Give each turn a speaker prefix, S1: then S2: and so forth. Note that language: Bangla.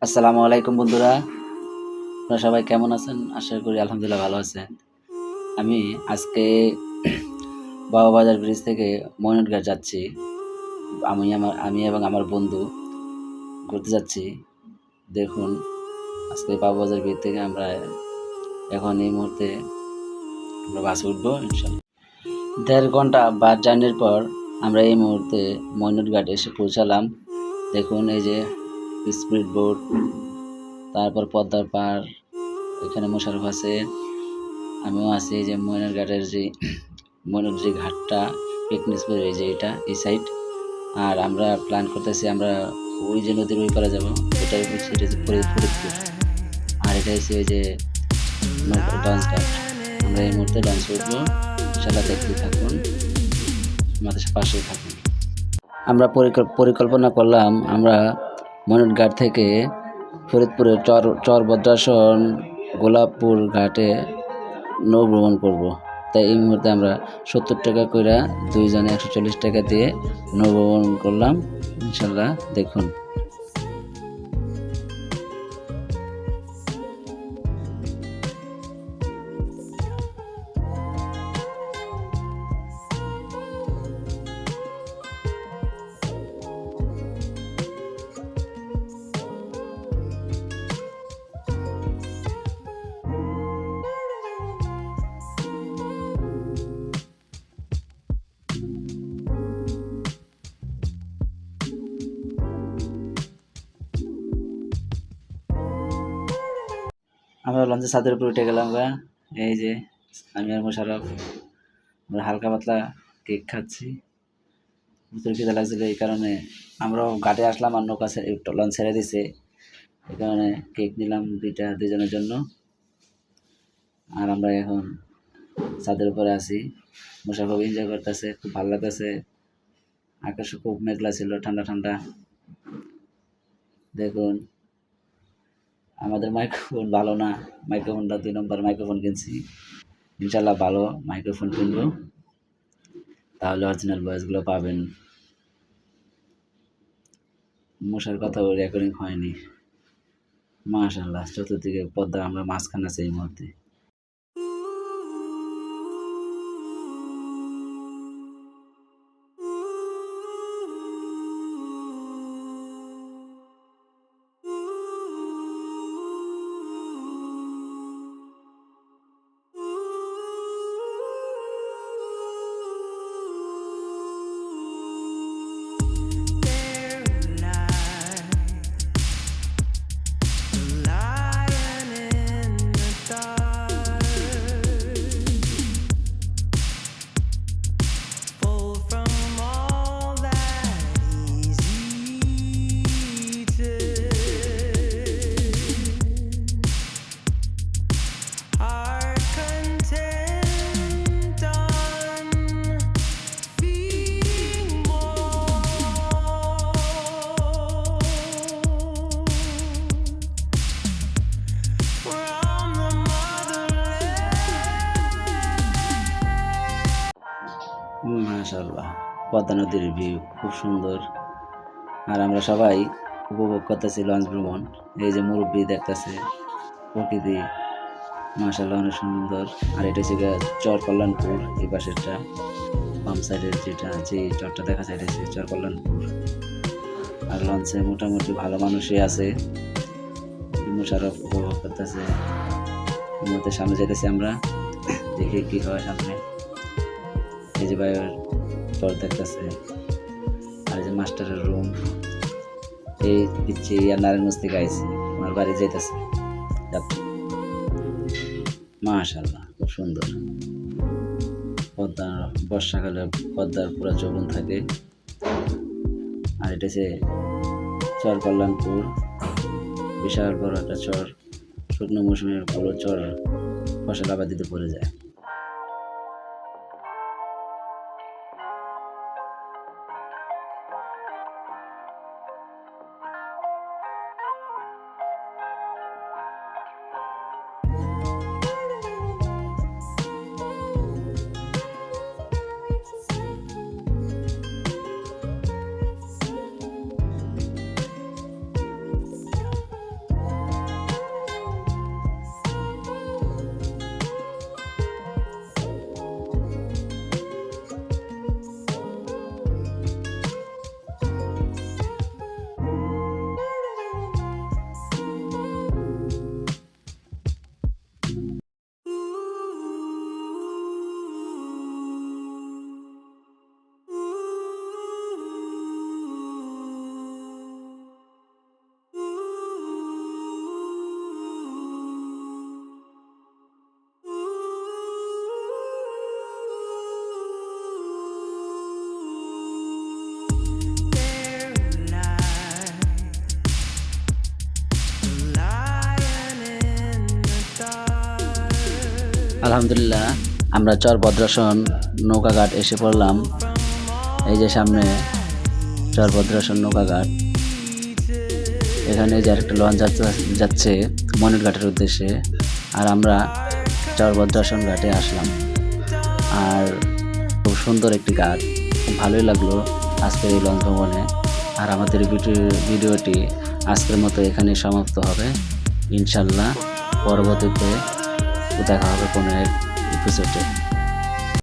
S1: আসসালামু আলাইকুম বন্ধুরা, আপনারা সবাই কেমন আছেন? আশা করি আলহামদুলিল্লাহ ভালো আছেন। আমি আজকে বাবুবাজার ব্রিজ থেকে ময়ূরঘাট যাচ্ছি। আমি এবং আমার বন্ধু ঘুরতে যাচ্ছি। দেখুন, আজকে বাবুবাজার ব্রিজ থেকে আমরা এখন এই মুহূর্তে আমরা বাসে উঠবো ইনশাল্লাহ। 1.5 ঘন্টা বাস জার্নির পর আমরা এই মুহূর্তে ময়ূরঘাট এসে পৌঁছালাম। দেখুন, এই যে স্পিড বোট, তারপর পদ্মার পাড়, এখানে মোশাররফ আছে, আমিও আছি। এই যে ময়ূরঘাটের যে ঘাটটা, পিকনিক স্পট, এই যে এই সাইড। আর আমরা প্ল্যান করতেছি আমরা ওই যে নদীর ওই পারে যাবো, এটাই হচ্ছে এটা হচ্ছে ফরিদপুর। আর এটা হচ্ছে ওই যে লঞ্চ ঘাট। আমরা এই মুহূর্তে লঞ্চে উঠবো, ইনশাল্লাহ দেখতে থাকুন, আমাদের পাশেই থাকুন। আমরা পরিকল্পনা করলাম আমরা ময়ূরঘাট থেকে ফরিদপুরের চরভদ্রাসন গোলাপপুর ঘাটে নৌ ভ্রমণ করবো। তাই এই মুহূর্তে আমরা 70 টাকা করে দুইজনে 140 টাকা দিয়ে নৌ ভ্রমণ করলাম। ইনশাল্লাহ দেখুন। আমরা লঞ্চের ছাদের উপরে উঠে গেলাম। এই যে আমি আর মোশাররফ, আমরা হালকা পাতলা কেক খাচ্ছি। ভিতরে খিদে লাগছিল, এই কারণে আমরাও ঘাটে আসলাম আর নৌকা লঞ্চ ছেড়ে দিছে, এই কারণে কেক নিলাম দুজনের জন্য। আর আমরা এখন ছাদের উপরে আছি, মোশাররফ খুব এনজয় করতেছে, খুব ভালো লাগতেছে। আকাশে খুব মেঘলা ছিল, ঠান্ডা ঠান্ডা। দেখুন, আমাদের মাইক্রোফোন ভালো না, মাইক্রোফোনটা 2 নম্বর মাইক্রোফোন কিনছি। ইনশাল্লাহ ভালো মাইক্রোফোন কিনবো, তাহলে অরিজিনাল ভয়েসগুলো পাবেন। মশার কথা রেকর্ডিং হয়নি। মাশাআল্লাহ, চতুর্দিকে পদ্মা, আমরা মাঝখানে আছি এই মুহূর্তে। মাশাআল্লাহ, পদ্মা নদীর ভিউ খুব সুন্দর। আর আমরা সবাই উপভোগ করতেছি লঞ্চ ভ্রমণ। এই যে মুরব্বী দেখতেছে, প্রকৃতি মাশাআল্লাহ অনেক সুন্দর। আর এটা হচ্ছে চর কল্যাণপুর, এই পাশেরটা বাম সাইডের যে চরটা দেখা যায়, এটা হচ্ছে চর কল্যাণপুর। আর লঞ্চে মোটামুটি ভালো মানুষই আছে, মোশাররফ উপভোগ করতেছে। সামনে যেতেছি আমরা, দেখি কি হয় সামনে। এই যে ভাইয়ের চর দেখতেছে, আর এই যে মাস্টারের রুম। এই দিচ্ছি নারায়ণগঞ্জ থেকে আইছি, আমার বাড়ি যাইতেছে যাত্রী। মাশাআল্লাহ, খুব সুন্দর। পদ্মার বর্ষাকালে পদ্মার পুরো যৌবন থাকে। আর এটা হচ্ছে চর কল্যাণপুর, বিশাল বড় একটা চর। শুকনো মৌসুমে পুরো চর ফসল আবাদিতে পড়ে যায়। আলহামদুলিল্লাহ আমরা চর ভদ্রাসন নৌকাঘাট এসে পড়লাম। এই যে সামনে চর ভদ্রাসন নৌকাঘাট, এখানে যে আরেকটা লঞ্চ যাচ্ছে মনির ঘাটের উদ্দেশ্যে, আর আমরা চর ভদ্রাসন ঘাটে আসলাম। আর খুব সুন্দর একটি ঘাট, খুব ভালোই লাগলো আজকের এই লঞ্চ ভ্রমণে। আর আমাদের ভিডিওটি আজকের মতো এখানেই সমাপ্ত হবে। ইনশাল্লাহ পরবর্তীতে দেখা হবে কোনো এক এপিসোডে।